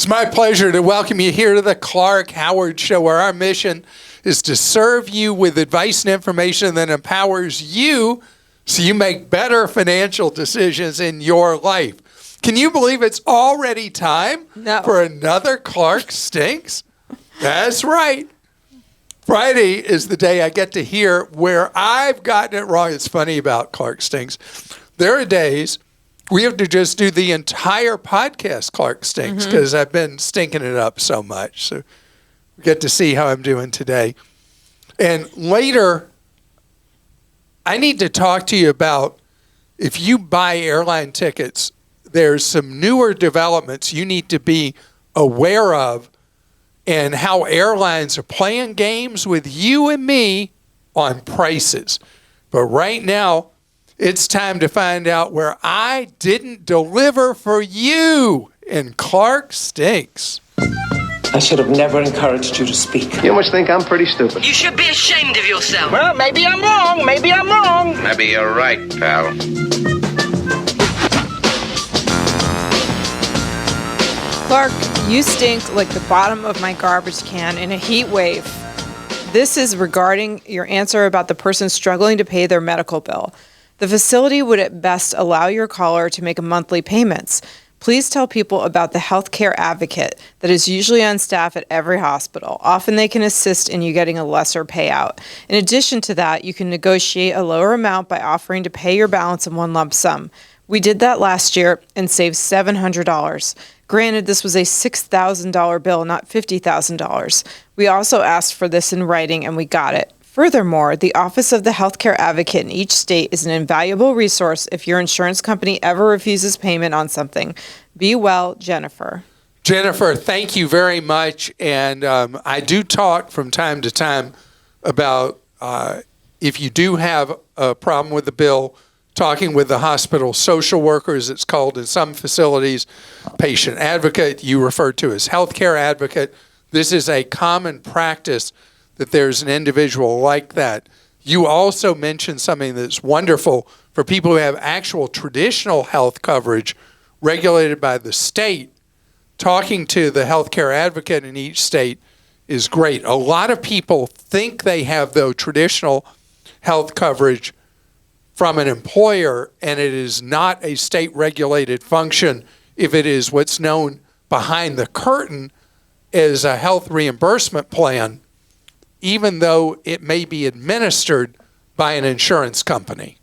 It's my pleasure to welcome you here to the Clark Howard Show, where our mission is to serve you with advice and information that empowers you so you make better financial decisions in your life. Can you believe it's already time for another Clark Stinks? That's right. Friday is the day I get to hear where I've gotten it wrong. It's funny about Clark Stinks. There are days we have to just do the entire podcast Clark Stinks because I've been stinking it up so much. So we get to see how I'm doing today. And later, I need to talk to you about if you buy airline tickets, there's some newer developments you need to be aware of and how airlines are playing games with you and me on prices. But right now, it's time to find out where I didn't deliver for you in Clark Stinks. I should have never encouraged you to speak. You must think I'm pretty stupid. You should be ashamed of yourself. Well, maybe I'm wrong. Maybe I'm wrong. Maybe you're right, pal. Clark, you stink like the bottom of my garbage can in a heat wave. This is regarding your answer about the person struggling to pay their medical bill. The facility would at best allow your caller to make monthly payments. Please tell people about the healthcare advocate that is usually on staff at every hospital. Often they can assist in you getting a lesser payout. In addition to that, you can negotiate a lower amount by offering to pay your balance in one lump sum. We did that last year and saved $700. Granted, this was a $6,000 bill, not $50,000. We also asked for this in writing and we got it. Furthermore, the Office of the Healthcare Advocate in each state is an invaluable resource if your insurance company ever refuses payment on something. Be well, Jennifer. Jennifer, thank you very much. And I do talk from time to time about if you do have a problem with the bill, talking with the hospital social workers, it's called in some facilities, patient advocate, you refer to as healthcare advocate. This is a common practice that there's an individual like that. You also mentioned something that's wonderful for people who have actual traditional health coverage regulated by the state. Talking to the healthcare advocate in each state is great. A lot of people think they have, though, traditional health coverage from an employer, and it is not a state-regulated function if it is what's known behind the curtain as a health reimbursement plan, even though it may be administered by an insurance company.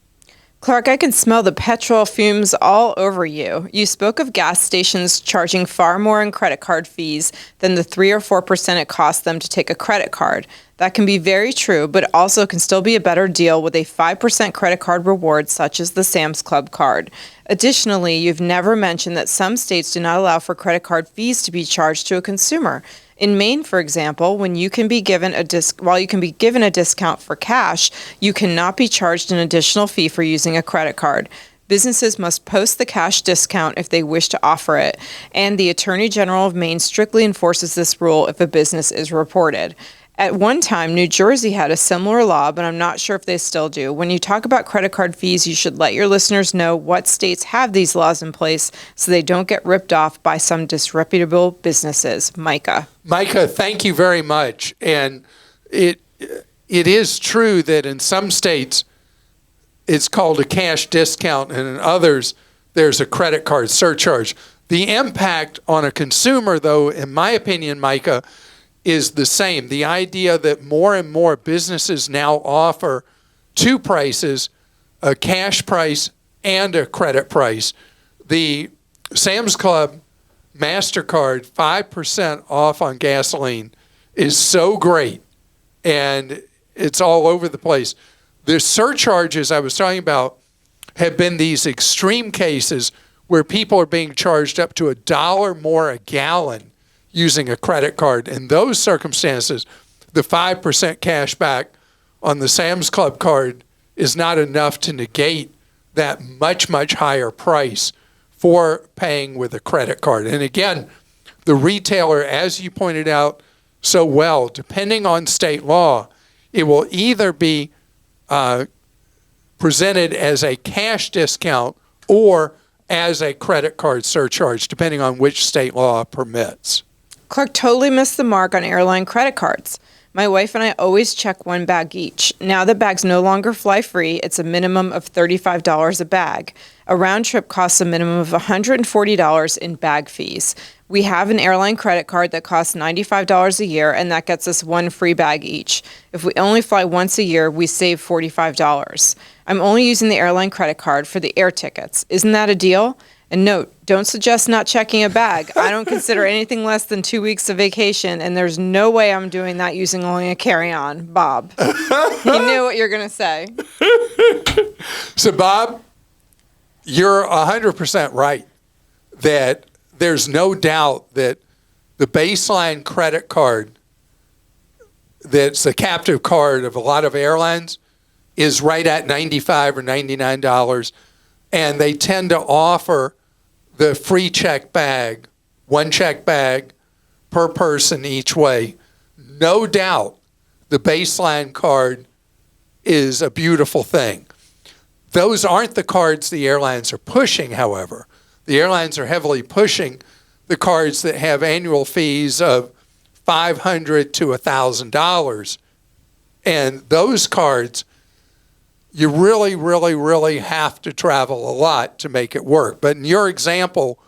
Clark, I can smell the petrol fumes all over you. You spoke of gas stations charging far more in credit card fees than the 3 or 4% it costs them to take a credit card. That can be very true, but also can still be a better deal with a 5% credit card reward such as the Sam's Club card. Additionally, you've never mentioned that some states do not allow for credit card fees to be charged to a consumer. In Maine, for example, while you can be given a discount for cash, you cannot be charged an additional fee for using a credit card. Businesses must post the cash discount if they wish to offer it, and the Attorney General of Maine strictly enforces this rule if a business is reported. At one time, New Jersey had a similar law, but I'm not sure if they still do. When you talk about credit card fees, you should let your listeners know what states have these laws in place so they don't get ripped off by some disreputable businesses. Micah. Micah, thank you very much. And it is true that in some states it's called a cash discount, and in others there's a credit card surcharge. The impact on a consumer, though, in my opinion, Micah, is the same. The idea that more and more businesses now offer two prices, a cash price and a credit price. The Sam's Club MasterCard 5% off on gasoline is so great, and it's all over the place. The surcharges I was talking about have been these extreme cases where people are being charged up to $1 more a gallon using a credit card. In those circumstances, the 5% cash back on the Sam's Club card is not enough to negate that much, much higher price for paying with a credit card. And again, the retailer, as you pointed out so well, depending on state law, it will either be presented as a cash discount or as a credit card surcharge, depending on which state law permits. Clark totally missed the mark on airline credit cards. My wife and I always check one bag each. Now that bags no longer fly free, it's a minimum of $35 a bag. A round trip costs a minimum of $140 in bag fees. We have an airline credit card that costs $95 a year, and that gets us one free bag each. If we only fly once a year, we save $45. I'm only using the airline credit card for the air tickets. Isn't that a deal? And note, don't suggest not checking a bag. I don't consider anything less than 2 weeks of vacation, and there's no way I'm doing that using only a carry-on. Bob. You knew what you're going to say. So, Bob, you're 100% right that there's no doubt that the baseline credit card that's a captive card of a lot of airlines is right at $95 or $99, and they tend to offer the free check bag, one check bag per person each way. No doubt the baseline card is a beautiful thing. Those aren't the cards the airlines are pushing, however. The airlines are heavily pushing the cards that have annual fees of $500 to $1,000. And those cards, you really, really, really have to travel a lot to make it work. But in your example,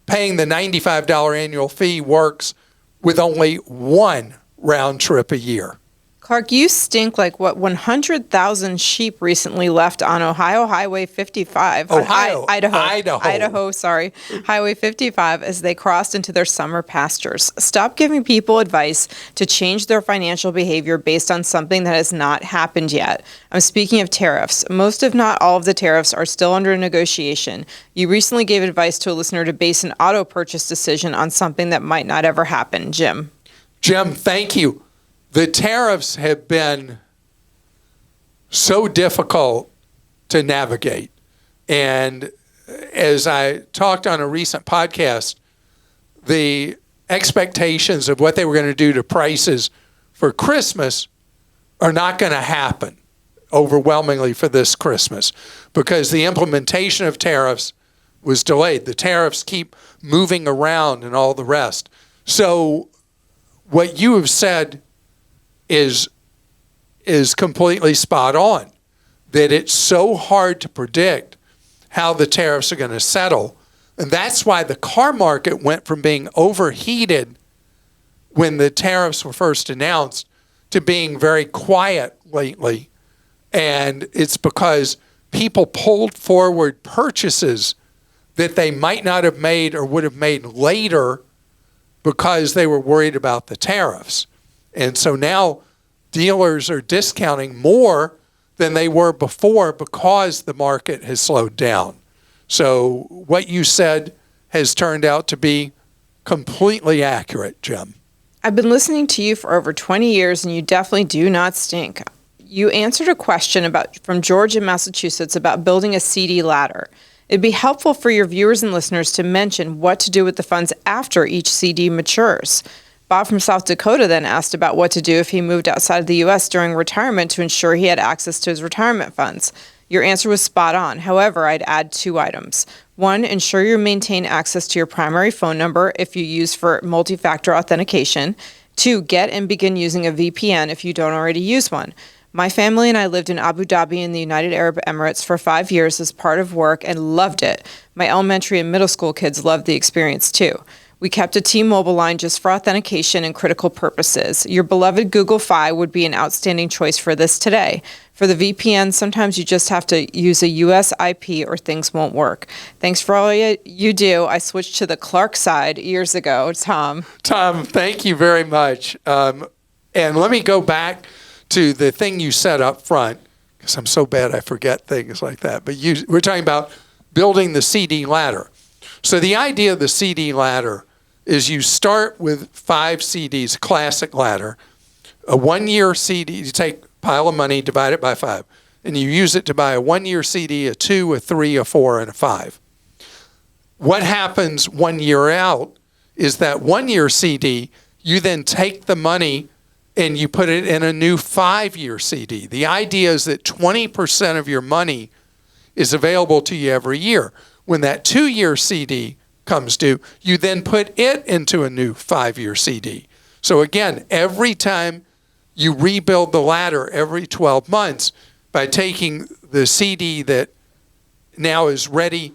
paying the $95 annual fee works with only one round trip a year. Clark, you stink like what 100,000 sheep recently left on Ohio Highway 55. Idaho, sorry. Highway 55 as they crossed into their summer pastures. Stop giving people advice to change their financial behavior based on something that has not happened yet. I'm speaking of tariffs. Most, if not all, of the tariffs are still under negotiation. You recently gave advice to a listener to base an auto purchase decision on something that might not ever happen. Jim, thank you. The tariffs have been so difficult to navigate. And as I talked on a recent podcast, the expectations of what they were going to do to prices for Christmas are not going to happen overwhelmingly for this Christmas because the implementation of tariffs was delayed. The tariffs keep moving around and all the rest. So what you have said is completely spot on, that it's so hard to predict how the tariffs are going to settle. And that's why the car market went from being overheated when the tariffs were first announced to being very quiet lately. And it's because people pulled forward purchases that they might not have made or would have made later because they were worried about the tariffs. And so now dealers are discounting more than they were before because the market has slowed down. So what you said has turned out to be completely accurate, Jim. I've been listening to you for over 20 years, and you definitely do not stink. You answered a question from George in Massachusetts about building a CD ladder. It'd be helpful for your viewers and listeners to mention what to do with the funds after each CD matures. Bob from South Dakota then asked about what to do if he moved outside of the U.S. during retirement to ensure he had access to his retirement funds. Your answer was spot on. However, I'd add 2 items. 1, ensure you maintain access to your primary phone number if you use for multi-factor authentication. 2, get and begin using a VPN if you don't already use one. My family and I lived in Abu Dhabi in the United Arab Emirates for 5 years as part of work and loved it. My elementary and middle school kids loved the experience too. We kept a T-Mobile line just for authentication and critical purposes. Your beloved Google Fi would be an outstanding choice for this today. For the VPN, sometimes you just have to use a US IP or things won't work. Thanks for all you do. I switched to the Clark side years ago. Tom, thank you very much. And let me go back to the thing you said up front, because I'm so bad I forget things like that. But we're talking about building the CD ladder. So the idea of the CD ladder is you start with 5 CDs, classic ladder, a 1-year CD, you take a pile of money, divide it by 5, and you use it to buy a 1-year CD, a 2, a 3, a 4, and a 5. What happens 1 year out is that 1-year CD, you then take the money and you put it in a new 5-year CD. The idea is that 20% of your money is available to you every year. When that 2-year CD comes due, you then put it into a new 5-year CD. So again, every time you rebuild the ladder every 12 months by taking the CD that now is ready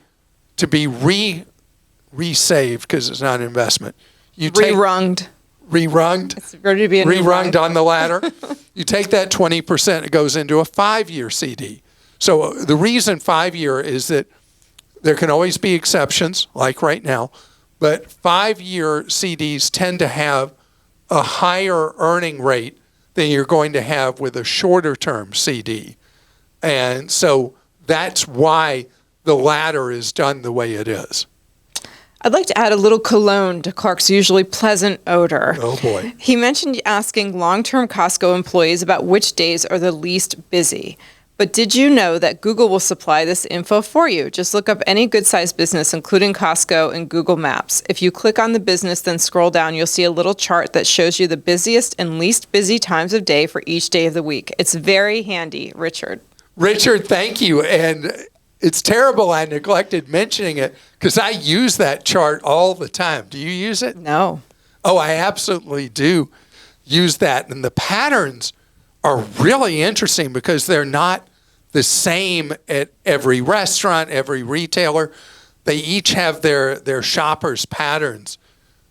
to be re-saved because it's not an investment. You take Re-runged. Re-runged? It's ready to be a new Re-runged rung. on the ladder. You take that 20%, it goes into a 5-year CD. So the reason 5-year is that there can always be exceptions, like right now, but 5-year CDs tend to have a higher earning rate than you're going to have with a shorter term CD. And so that's why the ladder is done the way it is. I'd like to add a little cologne to Clark's usually pleasant odor. Oh, boy. He mentioned asking long-term Costco employees about which days are the least busy. But did you know that Google will supply this info for you? Just look up any good-sized business, including Costco, in Google Maps. If you click on the business, then scroll down, you'll see a little chart that shows you the busiest and least busy times of day for each day of the week. It's very handy, Richard. Richard, thank you. And it's terrible I neglected mentioning it because I use that chart all the time. Do you use it? No. Oh, I absolutely do use that. And the patterns are really interesting because they're not the same at every restaurant, every retailer. They each have their shoppers' patterns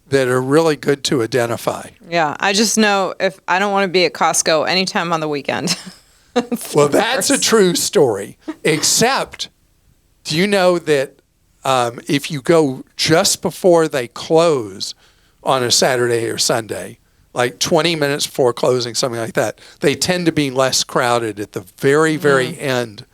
that are really good to identify. Yeah, I just know if I don't want to be at Costco anytime on the weekend. Well, that's a true story, except do you know that if you go just before they close on a Saturday or Sunday, like 20 minutes before closing, something like that, they tend to be less crowded at the very, very end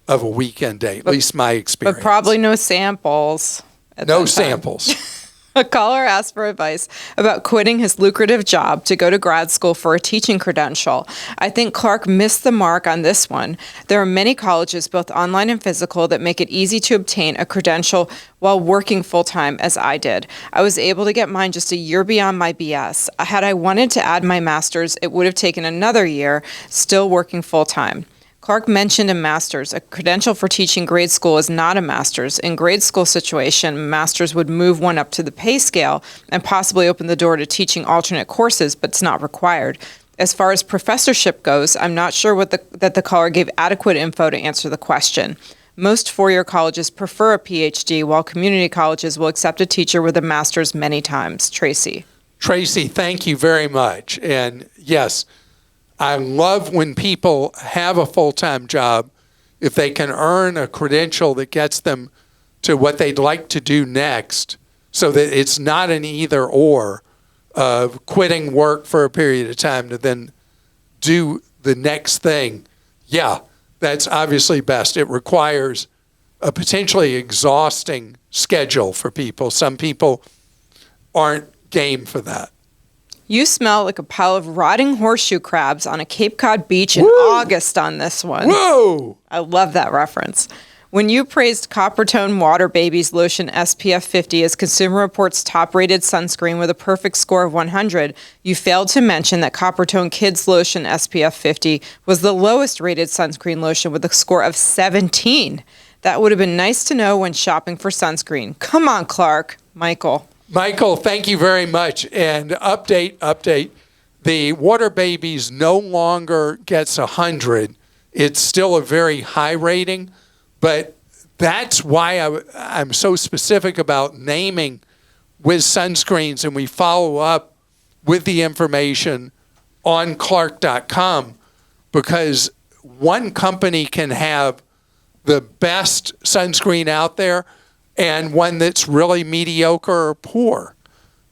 of a weekend day, at least my experience. But probably no samples. No samples. A caller asked for advice about quitting his lucrative job to go to grad school for a teaching credential. I think Clark missed the mark on this one. There are many colleges, both online and physical, that make it easy to obtain a credential while working full-time, as I did. I was able to get mine just a year beyond my BS. Had I wanted to add my master's, it would have taken another year, still working full-time. Clark mentioned a master's. A credential for teaching grade school is not a master's. In grade school situation, a master's would move one up to the pay scale and possibly open the door to teaching alternate courses, but it's not required. As far as professorship goes, I'm not sure that the caller gave adequate info to answer the question. Most four-year colleges prefer a PhD, while community colleges will accept a teacher with a master's many times. Tracy. Tracy, thank you very much. And yes, I love when people have a full-time job, if they can earn a credential that gets them to what they'd like to do next, so that it's not an either or of quitting work for a period of time to then do the next thing. Yeah, that's obviously best. It requires a potentially exhausting schedule for people. Some people aren't game for that. You smell like a pile of rotting horseshoe crabs on a Cape Cod beach in August on this one. Whoa! I love that reference. When you praised Coppertone WaterBabies Lotion SPF 50 as Consumer Reports' top-rated sunscreen with a perfect score of 100, you failed to mention that Coppertone Kids Lotion SPF 50 was the lowest-rated sunscreen lotion with a score of 17. That would have been nice to know when shopping for sunscreen. Come on, Clark. Michael. Michael, thank you very much. And update. The WaterBabies no longer gets 100. It's still a very high rating, but that's why I'm so specific about naming with sunscreens, and we follow up with the information on Clark.com, because one company can have the best sunscreen out there and one that's really mediocre or poor.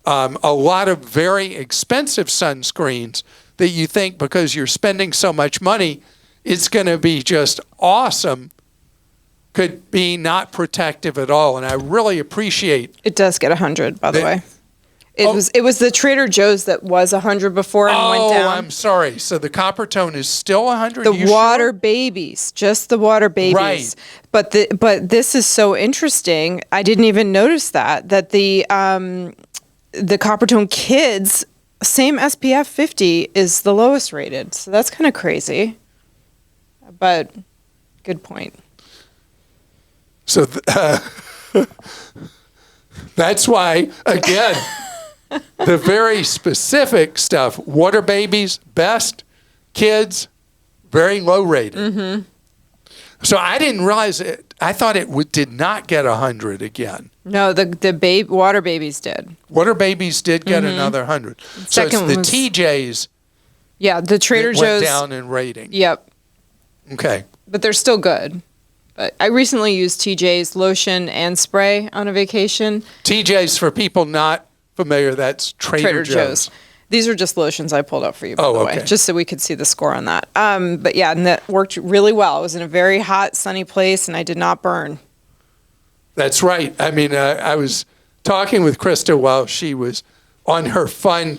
A lot of very expensive sunscreens that you think because you're spending so much money, it's going to be just awesome, could be not protective at all. And I really appreciate. It does get 100, by the way. It was the Trader Joe's that was 100 before and went down. Oh, I'm sorry. So the Coppertone is still 100? The WaterBabies, just the WaterBabies. Right. But this is so interesting. I didn't even notice that the Coppertone Kids, same SPF 50, is the lowest rated. So that's kind of crazy. But good point. So that's why, again, the very specific stuff, WaterBabies, best, kids, very low rated. Mm-hmm. So I didn't realize it. I thought it did not get 100 again. No, the WaterBabies did. WaterBabies did get another 100. So it's the TJs. Yeah, the Trader Joe's went down in rating. Yep. Okay. But they're still good. But I recently used TJ's lotion and spray on a vacation. TJ's, for people not familiar, that's Trader Joe's. These are just lotions I pulled up for you, by the way, just so we could see the score on that. But yeah, and that worked really well. I was in a very hot, sunny place, and I did not burn. That's right. I mean, I was talking with Christa while she was on her fun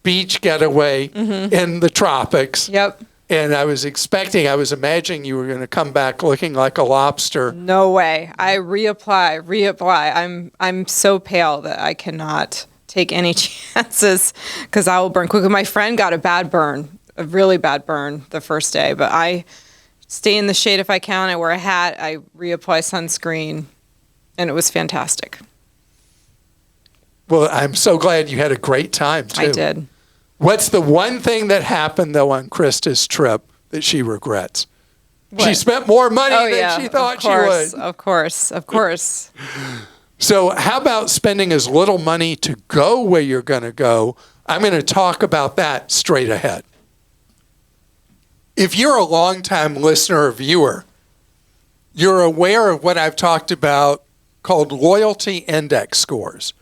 beach getaway in the tropics. Yep. And I was imagining you were going to come back looking like a lobster. No way. I reapply. I'm so pale that I cannot take any chances because I will burn quickly. My friend got a really bad burn the first day, but I stay in the shade if I can. I wear a hat. I reapply sunscreen, and it was fantastic. Well, I'm so glad you had a great time, too. I did. What's the one thing that happened, though, on Christa's trip that she regrets? What? She spent more money than she thought she would. Of course. So how about spending as little money to go where you're going to go? I'm going to talk about that straight ahead. If you're a longtime listener or viewer, you're aware of what I've talked about called loyalty index scores.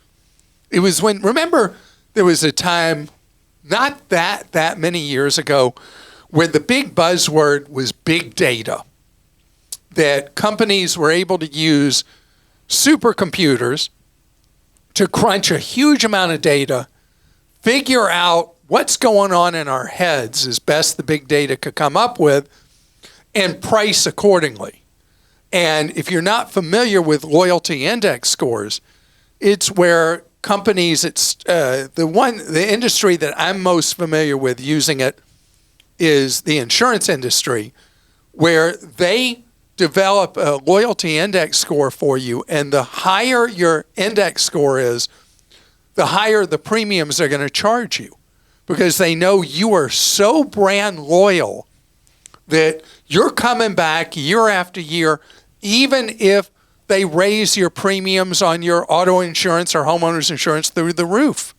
It was remember, there was a time not that many years ago where the big buzzword was big data, that companies were able to use supercomputers to crunch a huge amount of data, figure out what's going on in our heads as best the big data could come up with, and price accordingly. And if you're not familiar with loyalty index scores, it's where companies, the industry that I'm most familiar with using it is the insurance industry, where they develop a loyalty index score for you, and the higher your index score is, the higher the premiums they're going to charge you, because they know you are so brand loyal that you're coming back year after year, even if they raise your premiums on your auto insurance or homeowners insurance through the roof.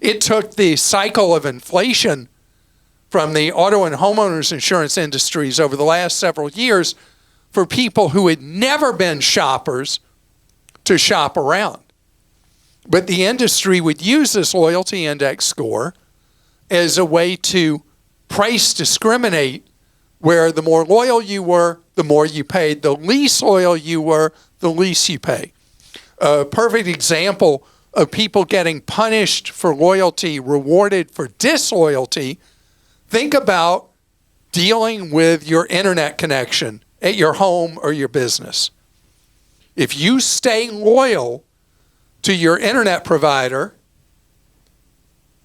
It took the cycle of inflation from the auto and homeowners insurance industries over the last several years for people who had never been shoppers to shop around. But the industry would use this loyalty index score as a way to price discriminate, where the more loyal you were, the more you paid. The least loyal you were, the least you pay. A perfect example of people getting punished for loyalty, rewarded for disloyalty. Think about dealing with your internet connection at your home or your business. If you stay loyal to your internet provider,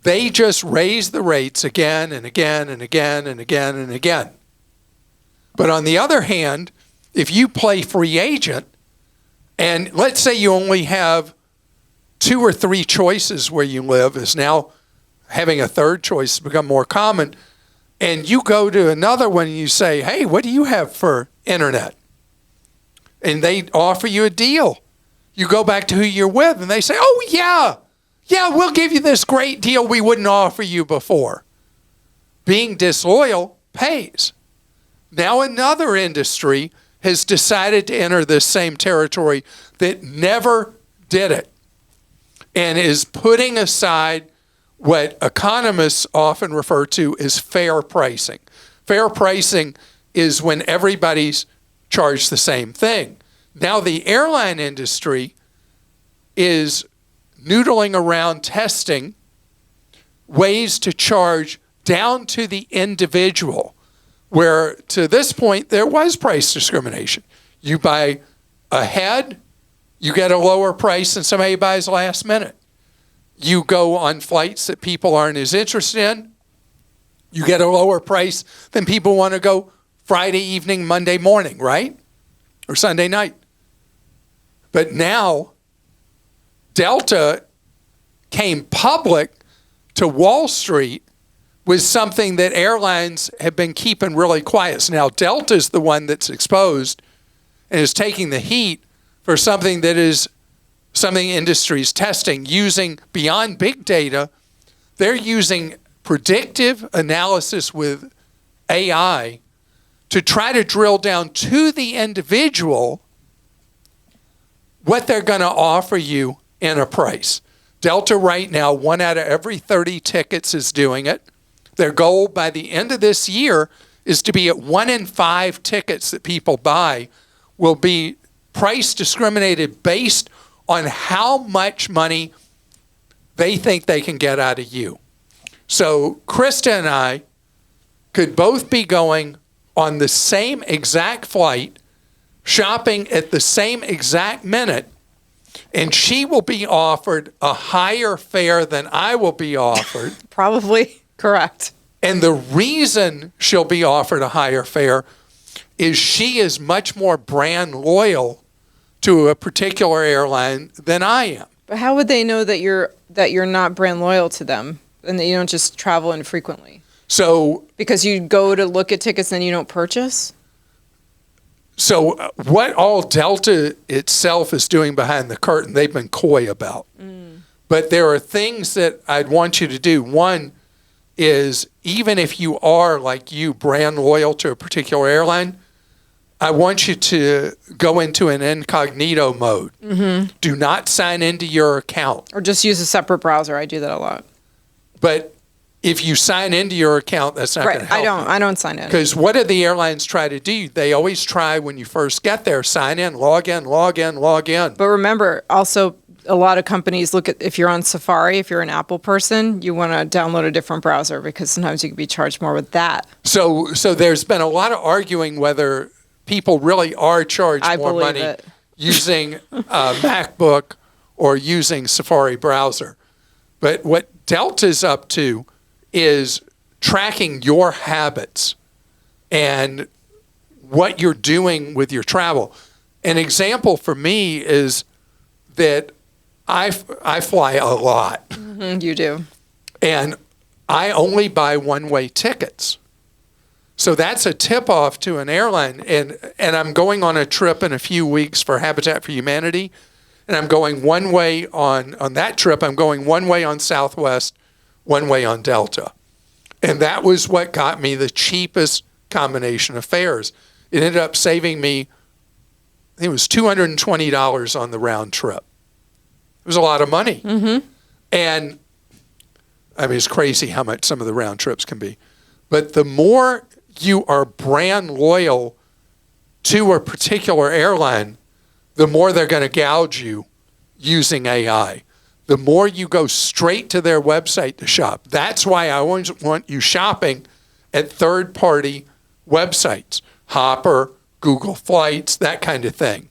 they just raise the rates again and again and again and again and again. But on the other hand, if you play free agent, and let's say you only have 2 or 3 choices where you live, is now having a third choice become more common, and you go to another one and you say, hey, what do you have for internet? And they offer you a deal. You go back to who you're with, and they say, oh, yeah, we'll give you this great deal we wouldn't offer you before. Being disloyal pays. Now another industry has decided to enter this same territory that never did it, and is putting aside what economists often refer to as fair pricing. Fair pricing is when everybody's charged the same thing. Now the airline industry is noodling around testing ways to charge down to the individual, where to this point there was price discrimination. You buy ahead, you get a lower price than somebody buys last minute. You go on flights that people aren't as interested in, you get a lower price than people want to go Friday evening, Monday morning, right? Or Sunday night. But now Delta came public to Wall Street with something that airlines have been keeping really quiet. So now Delta's the one that's exposed and is taking the heat for something that is something industry's testing using beyond big data. They're using predictive analysis with AI to try to drill down to the individual what they're going to offer you in a price. Delta right now, 1 out of every 30 tickets is doing it. Their goal by the end of this year is to be at 1 in 5 tickets that people buy will be price discriminated based on how much money they think they can get out of you. So Christa and I could both be going on the same exact flight, shopping at the same exact minute, and she will be offered a higher fare than I will be offered. Probably correct. And the reason she'll be offered a higher fare is she is much more brand loyal to a particular airline than I am. But how would they know that you're not brand loyal to them and that you don't just travel infrequently? So because you go to look at tickets and you don't purchase? So what all Delta itself is doing behind the curtain, they've been coy about. But there are things that I'd want you to do. One is, even if you are, like you, brand loyal to a particular airline, I want you to go into an incognito mode. Mm-hmm. Do not sign into your account. Or just use a separate browser. I do that a lot. But if you sign into your account, that's not going to help. I don't sign in. Because what do the airlines try to do? They always try, when you first get there, sign in, log in, log in, log in. But remember, also, a lot of companies look at, if you're on Safari, if you're an Apple person, you want to download a different browser because sometimes you can be charged more with that. So there's been a lot of arguing whether people really are charged more money using a MacBook or using Safari browser. But what Delta's up to is tracking your habits and what you're doing with your travel. An example for me is that I fly a lot. Mm-hmm, you do. And I only buy one-way tickets. So that's a tip-off to an airline. And I'm going on a trip in a few weeks for Habitat for Humanity. And I'm going one way on that trip. I'm going one way on Southwest, one way on Delta. And that was what got me the cheapest combination of fares. It ended up saving me, I think it was $220 on the round trip. It was a lot of money. Mm-hmm. And I mean, it's crazy how much some of the round trips can be. But the more you are brand loyal to a particular airline, the more they're going to gouge you using AI. The more you go straight to their website to shop. That's why I always want you shopping at third-party websites, Hopper, Google Flights, that kind of thing.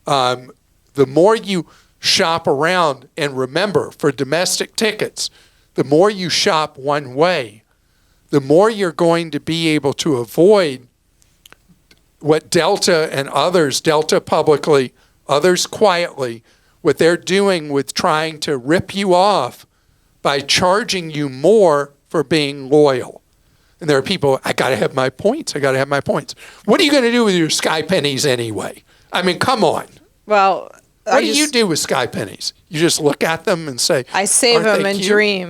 The more you shop around, and remember, for domestic tickets, the more you shop one way, the more you're going to be able to avoid what Delta and others, Delta publicly, others quietly, what they're doing with trying to rip you off by charging you more for being loyal. And there are people, I got to have my points. What are you going to do with your Sky Pennies anyway? I mean, come on. Well, what do you do with Sky Pennies? You just look at them and say, I save them and dream.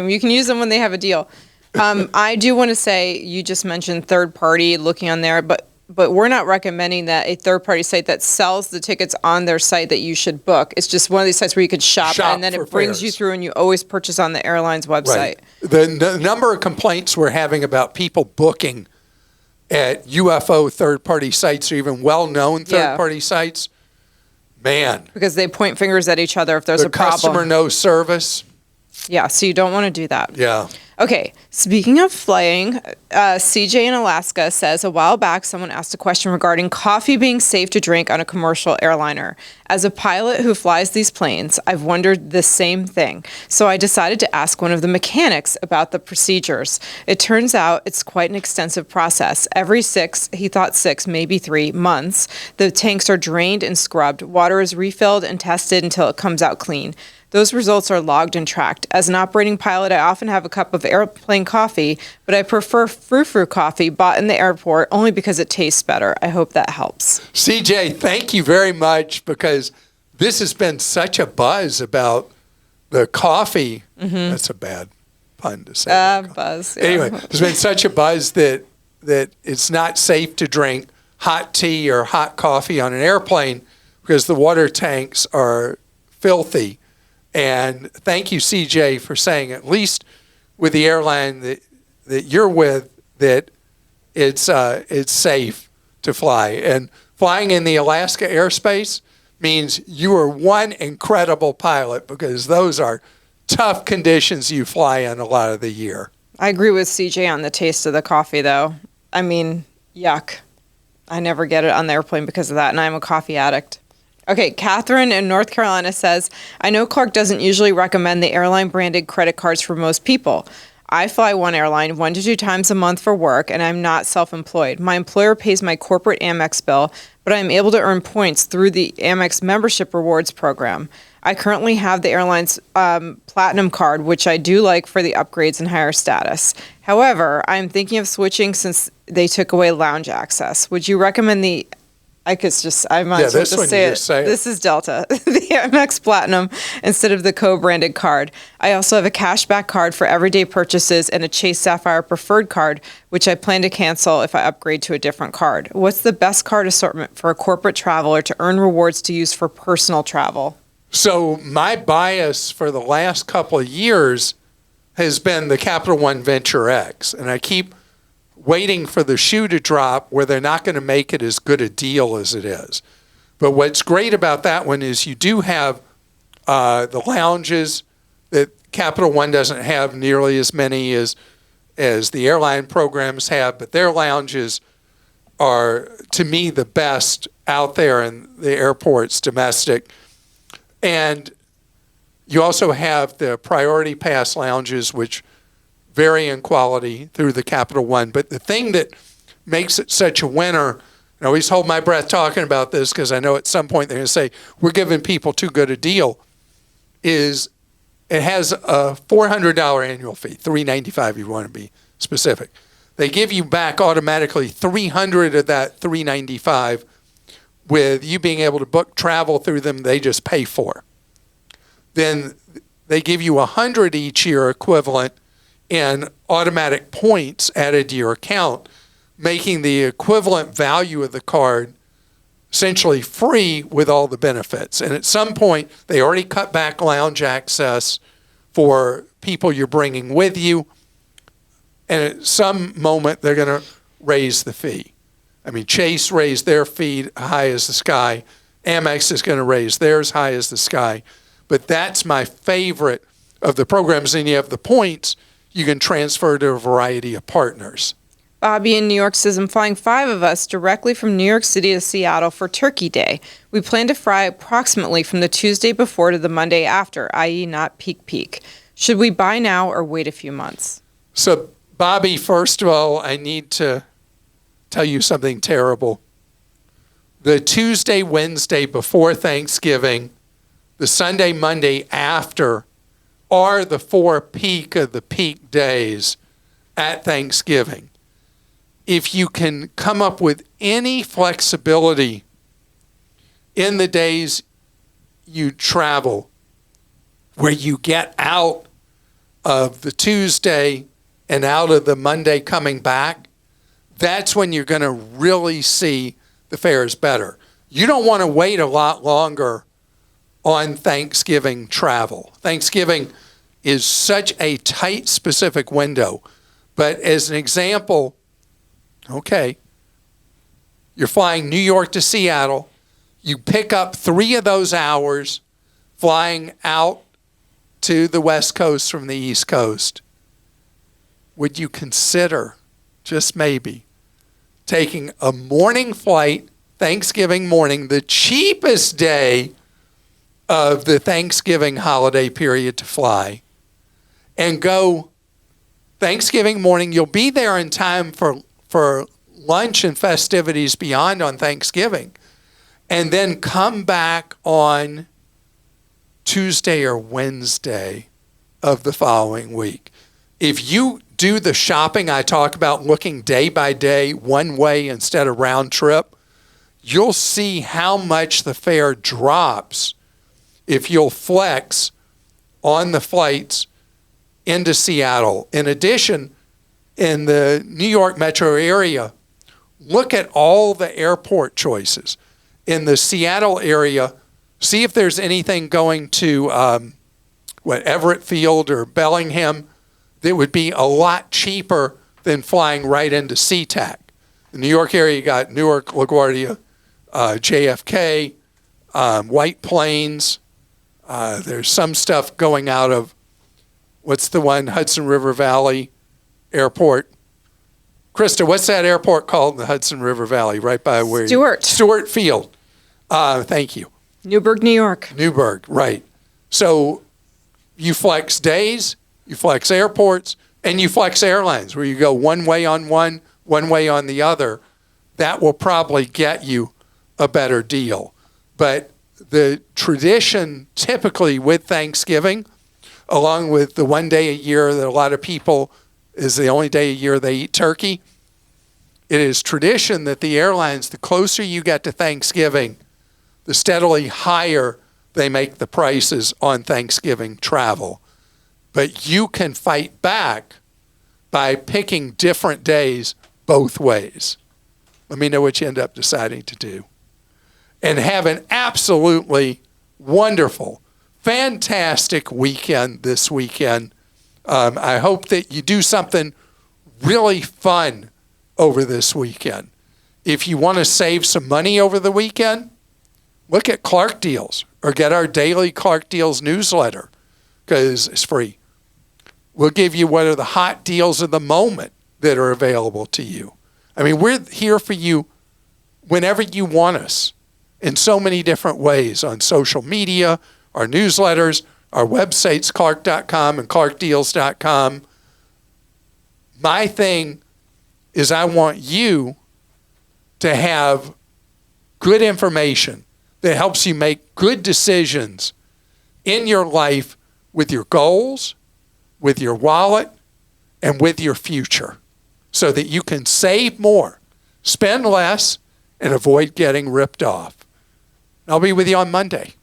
You can use them when they have a deal. I do want to say, you just mentioned third party looking on there, but we're not recommending that a third party site that sells the tickets on their site that you should book. It's just one of these sites where you could shop and then it brings you through and you always purchase on the airline's website. Right. The number of complaints we're having about people booking at UFO third party sites or even well-known third party sites, man. Because they point fingers at each other if there's a problem. Customer no service. Yeah, so you don't want to do that. Yeah. Okay, speaking of flying, CJ in Alaska says a while back someone asked a question regarding coffee being safe to drink on a commercial airliner. As a pilot who flies these planes, I've wondered the same thing. So I decided to ask one of the mechanics about the procedures. It turns out it's quite an extensive process. Every 6, he thought 6, maybe 3 months, the tanks are drained and scrubbed. Water is refilled and tested until it comes out clean. Those results are logged and tracked. As an operating pilot, I often have a cup of airplane coffee, but I prefer frou-frou coffee bought in the airport only because it tastes better. I hope that helps. CJ, thank you very much, because this has been such a buzz about the coffee. That's a bad pun to say. Buzz. Yeah. Anyway, there's been such a buzz that it's not safe to drink hot tea or hot coffee on an airplane because the water tanks are filthy. And thank you, CJ, for saying, at least with the airline that you're with, that it's safe to fly. And flying in the Alaska airspace means you are one incredible pilot, because those are tough conditions you fly in a lot of the year. I agree with CJ on the taste of the coffee, though. I mean, yuck. I never get it on the airplane because of that, and I'm a coffee addict. Okay, Catherine in North Carolina says, I know Clark doesn't usually recommend the airline branded credit cards for most people. I fly one airline 1 to 2 times a month for work, and I'm not self-employed. My employer pays my corporate Amex bill, but I'm able to earn points through the Amex membership rewards program. I currently have the airline's platinum card, which I do like for the upgrades and higher status. However, I'm thinking of switching since they took away lounge access. Would you recommend the I might as well just say it. This is Delta, the Amex Platinum instead of the co-branded card. I also have a cashback card for everyday purchases and a Chase Sapphire Preferred card, which I plan to cancel if I upgrade to a different card. What's the best card assortment for a corporate traveler to earn rewards to use for personal travel? So my bias for the last couple of years has been the Capital One Venture X, and I keep waiting for the shoe to drop where they're not going to make it as good a deal as it is. But what's great about that one is you do have the lounges that Capital One doesn't have nearly as many as the airline programs have, but their lounges are, to me, the best out there in the airports, domestic. And you also have the Priority Pass lounges, which vary in quality through the Capital One. But the thing that makes it such a winner, I always hold my breath talking about this because I know at some point they're going to say, we're giving people too good a deal, is it has a $400 annual fee, $395 if you want to be specific. They give you back automatically $300 of that $395 with you being able to book travel through them they just pay for. Then they give you $100 each year equivalent in automatic points added to your account, making the equivalent value of the card essentially free with all the benefits. And at some point, they already cut back lounge access for people you're bringing with you. And at some moment, they're going to raise the fee. I mean, Chase raised their fee high as the sky. Amex is going to raise theirs high as the sky. But that's my favorite of the programs. And you have the points you can transfer to a variety of partners. Bobbi in New York says, I'm flying 5 of us directly from New York City to Seattle for Turkey Day. We plan to fly approximately from the Tuesday before to the Monday after, i.e. not peak. Should we buy now or wait a few months? So, Bobbi, first of all, I need to tell you something terrible. The Tuesday, Wednesday before Thanksgiving, the Sunday, Monday after are the 4 peak of the peak days at Thanksgiving. If you can come up with any flexibility in the days you travel, where you get out of the Tuesday and out of the Monday coming back, that's when you're going to really see the fares better. You don't want to wait a lot longer on Thanksgiving travel. Thanksgiving is such a tight, specific window. But as an example, okay, you're flying New York to Seattle. You pick up 3 of those hours flying out to the West Coast from the East Coast, would you consider, just maybe, taking a morning flight, Thanksgiving morning, the cheapest day of the Thanksgiving holiday period to fly, and go Thanksgiving morning? You'll be there in time for lunch and festivities beyond on Thanksgiving, and then come back on Tuesday or Wednesday of the following week. If you do the shopping I talk about, looking day by day, one way instead of round trip, you'll see how much the fare drops if you'll flex on the flights into Seattle. In addition, in the New York metro area, look at all the airport choices. In the Seattle area, see if there's anything going to Everett Field or Bellingham that would be a lot cheaper than flying right into SeaTac. The New York area, you got Newark, LaGuardia, JFK, White Plains. There's some stuff going out of, what's the one, Hudson River Valley Airport. Christa, what's that airport called in the Hudson River Valley, right by where? Stewart Field. Thank you. Newburgh, New York. Newburgh, right. So you flex days, you flex airports, and you flex airlines, where you go one way on one way on the other. That will probably get you a better deal. But the tradition typically with Thanksgiving, along with the one day a year that a lot of people is the only day a year they eat turkey, it is tradition that the airlines, the closer you get to Thanksgiving, the steadily higher they make the prices on Thanksgiving travel. But you can fight back by picking different days both ways. Let me know what you end up deciding to do. And have an absolutely wonderful, fantastic weekend this weekend. I hope that you do something really fun over this weekend. If you want to save some money over the weekend, look at Clark Deals or get our daily Clark Deals newsletter, because it's free. We'll give you what are the hot deals of the moment that are available to you. I mean, we're here for you whenever you want us in so many different ways, on social media, our newsletters, our websites, clark.com and clarkdeals.com. My thing is I want you to have good information that helps you make good decisions in your life with your goals, with your wallet, and with your future, so that you can save more, spend less, and avoid getting ripped off. I'll be with you on Monday.